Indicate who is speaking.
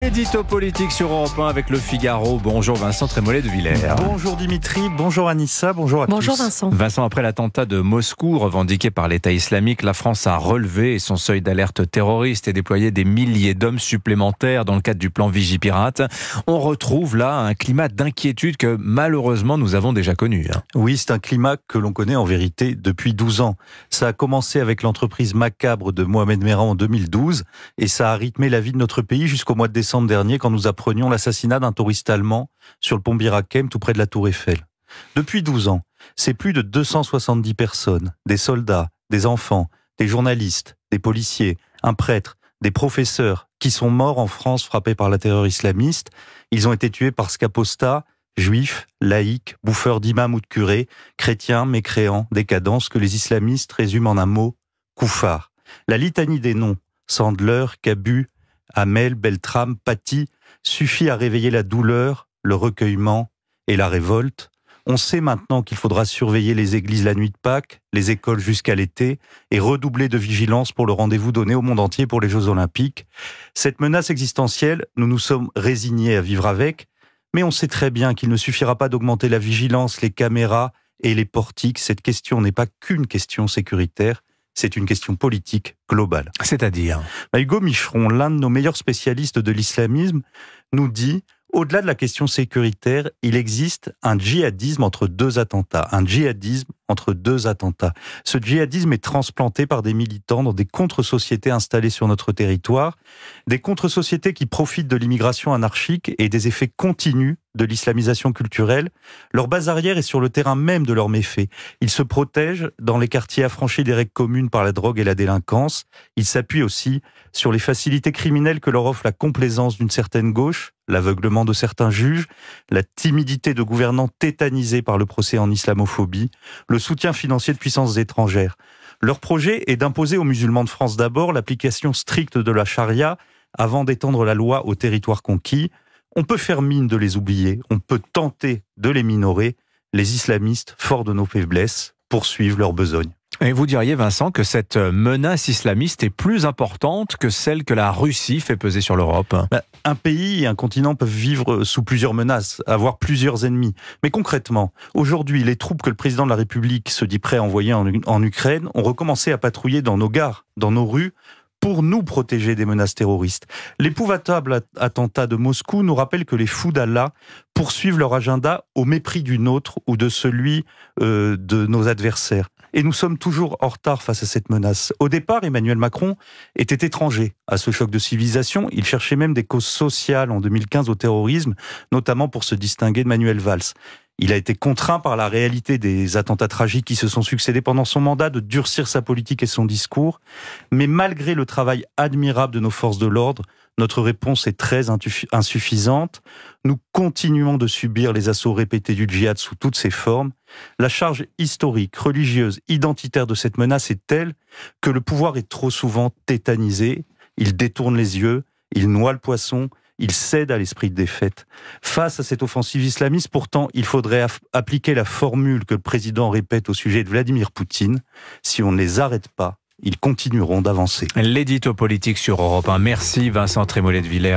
Speaker 1: L'édito politique sur Europe 1 avec Le Figaro. Bonjour Vincent Trémollet de Villers.
Speaker 2: Bonjour Dimitri, bonjour Anissa, bonjour à tous.
Speaker 3: Bonjour Vincent.
Speaker 1: Vincent, après l'attentat de Moscou revendiqué par l'État islamique, la France a relevé son seuil d'alerte terroriste et déployé des milliers d'hommes supplémentaires dans le cadre du plan Vigipirate. On retrouve là un climat d'inquiétude que malheureusement nous avons déjà connu.
Speaker 2: Oui, c'est un climat que l'on connaît en vérité depuis 12 ans. Ça a commencé avec l'entreprise macabre de Mohamed Merah en 2012 et ça a rythmé la vie de notre pays jusqu'au mois de décembre dernier quand nous apprenions l'assassinat d'un touriste allemand sur le pont Bir Hakeim tout près de la Tour Eiffel. Depuis 12 ans, c'est plus de 270 personnes, des soldats, des enfants, des journalistes, des policiers, un prêtre, des professeurs qui sont morts en France frappés par la terreur islamiste. Ils ont été tués parce qu'apostats, juifs, laïcs, bouffeurs d'imams ou de curés, chrétiens, mécréants, décadents, ce que les islamistes résument en un mot, koufars. La litanie des noms, Sandler, Cabu, Hamel, Beltrame, Paty, suffit à réveiller la douleur, le recueillement et la révolte. On sait maintenant qu'il faudra surveiller les églises la nuit de Pâques, les écoles jusqu'à l'été et redoubler de vigilance pour le rendez-vous donné au monde entier pour les Jeux Olympiques. Cette menace existentielle, nous nous sommes résignés à vivre avec, mais on sait très bien qu'il ne suffira pas d'augmenter la vigilance, les caméras et les portiques. Cette question n'est pas qu'une question sécuritaire, c'est une question politique globale.
Speaker 1: C'est-à-dire
Speaker 2: Hugo Micheron, l'un de nos meilleurs spécialistes de l'islamisme, nous dit « Au-delà de la question sécuritaire, il existe un djihadisme entre deux attentats. Un djihadisme entre deux attentats. Ce djihadisme est transplanté par des militants dans des contre-sociétés installées sur notre territoire, des contre-sociétés qui profitent de l'immigration anarchique et des effets continus de l'islamisation culturelle. Leur base arrière est sur le terrain même de leurs méfaits. Ils se protègent dans les quartiers affranchis des règles communes par la drogue et la délinquance. Ils s'appuient aussi sur les facilités criminelles que leur offre la complaisance d'une certaine gauche, l'aveuglement de certains juges, la timidité de gouvernants tétanisés par le procès en islamophobie, le soutien financier de puissances étrangères. Leur projet est d'imposer aux musulmans de France d'abord l'application stricte de la charia avant d'étendre la loi aux territoires conquis. On peut faire mine de les oublier, on peut tenter de les minorer. Les islamistes, forts de nos faiblesses, poursuivent leur besogne.
Speaker 1: Et vous diriez, Vincent, que cette menace islamiste est plus importante que celle que la Russie fait peser sur l'Europe?
Speaker 2: Un pays et un continent peuvent vivre sous plusieurs menaces, avoir plusieurs ennemis. Mais concrètement, aujourd'hui, les troupes que le président de la République se dit prêt à envoyer en Ukraine ont recommencé à patrouiller dans nos gares, dans nos rues, pour nous protéger des menaces terroristes. L'épouvantable attentat de Moscou nous rappelle que les fous d'Allah poursuivent leur agenda au mépris du nôtre ou de celui de nos adversaires. Et nous sommes toujours en retard face à cette menace. Au départ, Emmanuel Macron était étranger à ce choc de civilisation. Il cherchait même des causes sociales en 2015 au terrorisme, notamment pour se distinguer de Manuel Valls. Il a été contraint par la réalité des attentats tragiques qui se sont succédés pendant son mandat de durcir sa politique et son discours. Mais malgré le travail admirable de nos forces de l'ordre, notre réponse est très insuffisante. Nous continuons de subir les assauts répétés du djihad sous toutes ses formes. La charge historique, religieuse, identitaire de cette menace est telle que le pouvoir est trop souvent tétanisé. Il détourne les yeux, il noie le poisson, il cède à l'esprit de défaite. Face à cette offensive islamiste, pourtant, il faudrait appliquer la formule que le président répète au sujet de Vladimir Poutine. Si on ne les arrête pas, ils continueront d'avancer.
Speaker 1: L'édito politique sur Europe 1. Merci Vincent Trémollet de Villers.